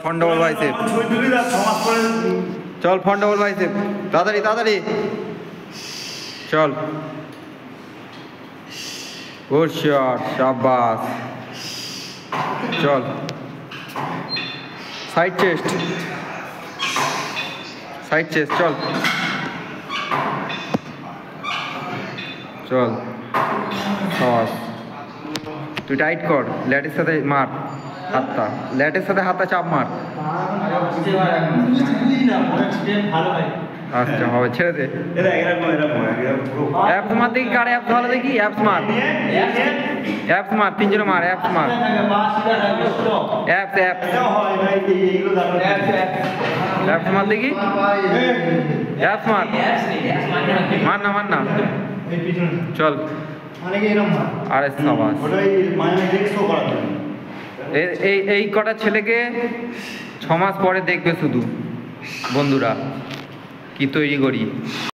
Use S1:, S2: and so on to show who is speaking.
S1: Front double biceps চল, front double biceps তাড়াতাড়ি তাড়াতাড়ি চল। গুড শট, শাবাশ। চল সাইড চেস্ট, সাইড চেস্ট চল চল। সস তুই টাইট কর, ল্যাটের সাথে মার হাতটা, ল্যাটের সাথে হাতটা চাপ মার। আচ্ছা হবে, ছেড়ে দে। অ্যাপস মার দেখি, কার অ্যাপস ভালো দেখি। অ্যাপস মার, অ্যাপস মার, তিনজনে মার, অ্যাপস মার, অ্যাপস অ্যাপস অ্যাপস মার দেখি, অ্যাপস মার, মার না মার না চল। আরে সাবাস। এই কটা ছেলেকে 6 মাস পরে দেখবে শুধু বন্ধুরা কি তৈরি করি।